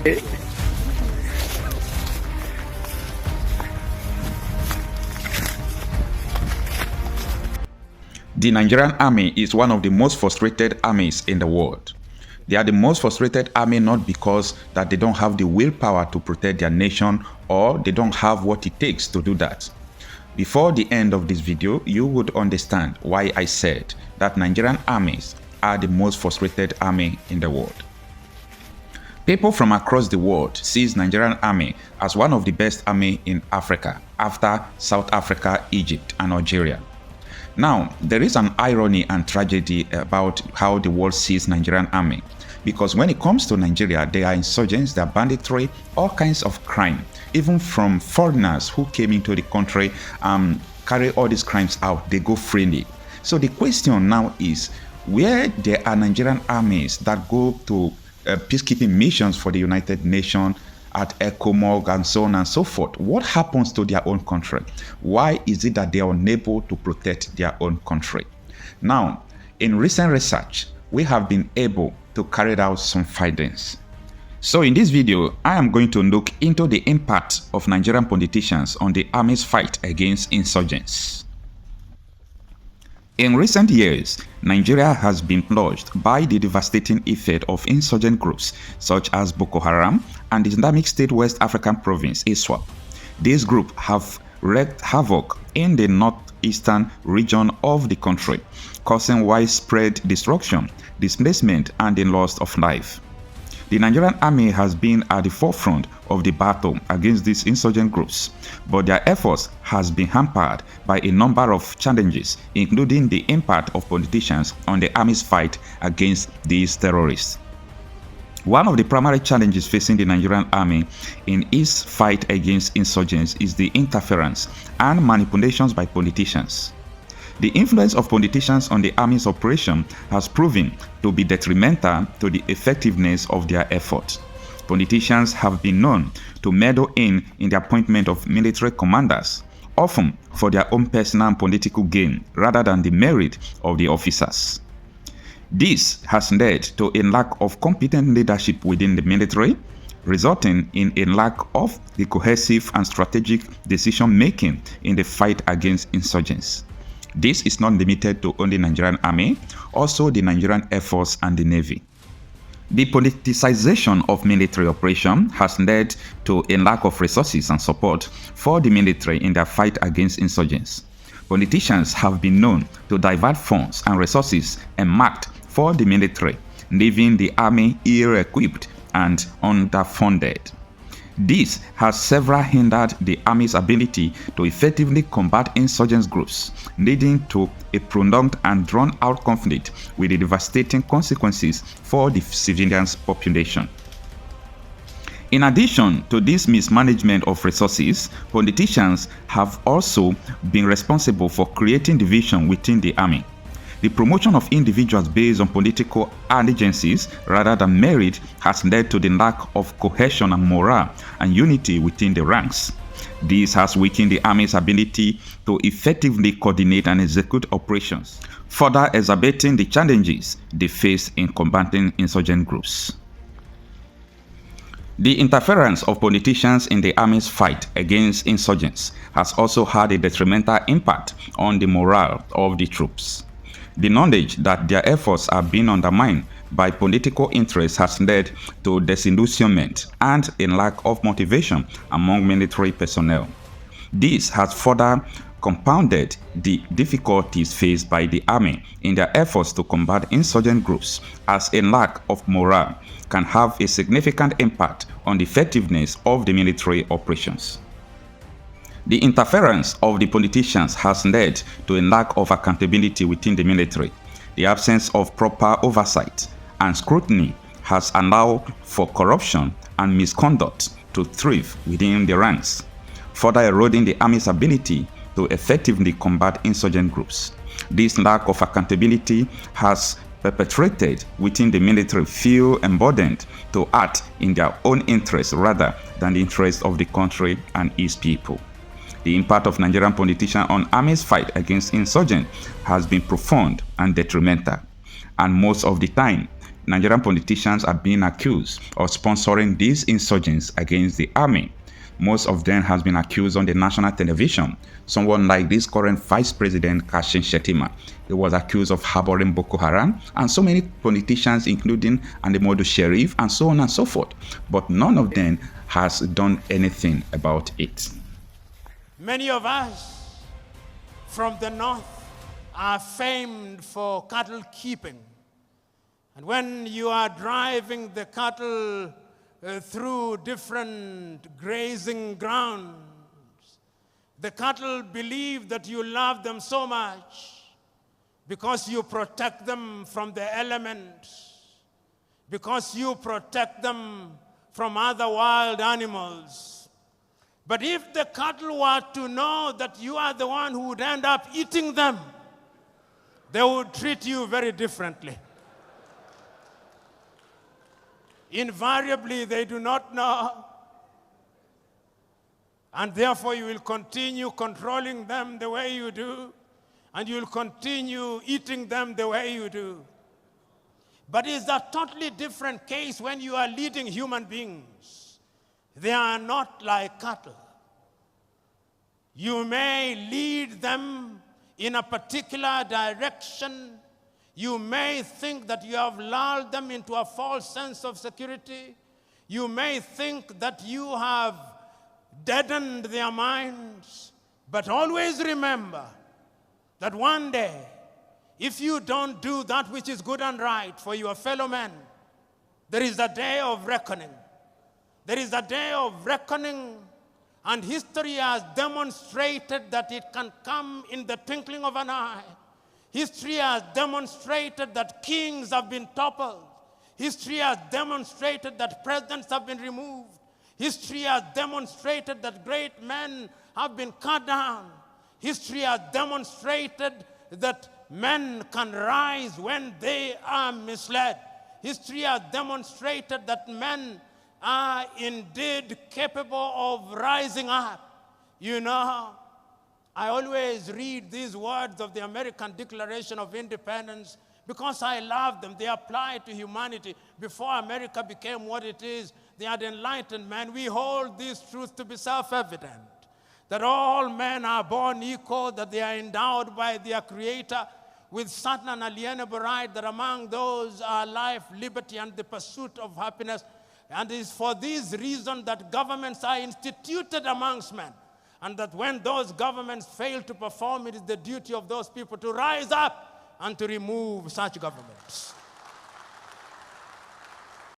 The Nigerian army is one of the most frustrated armies in the world. They are the most frustrated army not because that they don't have the willpower to protect their nation or they don't have what it takes to do that. Before the end of this video, you would understand why I said that Nigerian armies are the most frustrated army in the world. People from across the world sees Nigerian army as one of the best army in Africa after South Africa, Egypt and Algeria. Now, there is an irony and tragedy about how the world sees Nigerian army, because when it comes to Nigeria, they are insurgents, they are banditry, all kinds of crime, even from foreigners who came into the country carry all these crimes out, they go freely. So the question now is, where there are Nigerian armies that go to peacekeeping missions for the United Nations, at ECOMOG and so on and so forth, what happens to their own country? Why is it that they are unable to protect their own country? Now, in recent research, we have been able to carry out some findings. So in this video, I am going to look into the impact of Nigerian politicians on the army's fight against insurgents. In recent years, Nigeria has been plunged by the devastating effect of insurgent groups such as Boko Haram and the Islamic State West African Province ISWAP. These groups have wreaked havoc in the northeastern region of the country, causing widespread destruction, displacement, and the loss of life. The Nigerian army has been at the forefront of the battle against these insurgent groups, but their efforts has been hampered by a number of challenges, including the impact of politicians on the army's fight against these terrorists. One of the primary challenges facing the Nigerian army in its fight against insurgents is the interference and manipulations by politicians. The influence of politicians on the army's operation has proven to be detrimental to the effectiveness of their efforts. Politicians have been known to meddle in the appointment of military commanders, often for their own personal and political gain rather than the merit of the officers. This has led to a lack of competent leadership within the military, resulting in a lack of the cohesive and strategic decision-making in the fight against insurgents. This is not limited to only Nigerian army, also the Nigerian Air Force and the Navy. The politicization of military operation has led to a lack of resources and support for the military in their fight against insurgents. Politicians have been known to divert funds and resources earmarked for the military, leaving the army ill-equipped and underfunded. This has severely hindered the army's ability to effectively combat insurgent groups, leading to a prolonged and drawn-out conflict with the devastating consequences for the civilian population. In addition to this mismanagement of resources, politicians have also been responsible for creating division within the army. The promotion of individuals based on political allegiances rather than merit has led to the lack of cohesion and morale and unity within the ranks. This has weakened the army's ability to effectively coordinate and execute operations, further exacerbating the challenges they face in combating insurgent groups. The interference of politicians in the army's fight against insurgents has also had a detrimental impact on the morale of the troops. The knowledge that their efforts are being undermined by political interests has led to disillusionment and a lack of motivation among military personnel. This has further compounded the difficulties faced by the army in their efforts to combat insurgent groups, as a lack of morale can have a significant impact on the effectiveness of the military operations. The interference of the politicians has led to a lack of accountability within the military. The absence of proper oversight and scrutiny has allowed for corruption and misconduct to thrive within the ranks, further eroding the army's ability to effectively combat insurgent groups. This lack of accountability has perpetrated within the military feel emboldened to act in their own interests rather than the interests of the country and its people. The impact of Nigerian politicians on army's fight against insurgents has been profound and detrimental, and most of the time, Nigerian politicians are being accused of sponsoring these insurgents against the army. Most of them has been accused on the national television. Someone like this current Vice President Kashim Shettima, he was accused of harboring Boko Haram, and so many politicians, including Andemodu Sheriff, and so on and so forth. But none of them has done anything about it. Many of us from the north are famed for cattle keeping. And when you are driving the cattle through different grazing grounds, the cattle believe that you love them so much because you protect them from the elements, because you protect them from other wild animals. But if the cattle were to know that you are the one who would end up eating them, they would treat you very differently. Invariably, they do not know. And therefore, you will continue controlling them the way you do, and you will continue eating them the way you do. But it's a totally different case when you are leading human beings. They are not like cattle. You may lead them in a particular direction. You may think that you have lulled them into a false sense of security. You may think that you have deadened their minds. But always remember that one day, if you don't do that which is good and right for your fellow men, there is a day of reckoning. There is a day of reckoning, and history has demonstrated that it can come in the twinkling of an eye. History has demonstrated that kings have been toppled. History has demonstrated that presidents have been removed. History has demonstrated that great men have been cut down. History has demonstrated that men can rise when they are misled. History has demonstrated that men are indeed capable of rising up. You know, I always read these words of the American Declaration of Independence because I love them. They apply to humanity. Before America became what it is, they had enlightened men. We hold these truths to be self-evident, that all men are born equal, that they are endowed by their Creator with certain unalienable rights, that among those are life, liberty, and the pursuit of happiness. And it is for this reason that governments are instituted amongst men. And that when those governments fail to perform, it is the duty of those people to rise up and to remove such governments.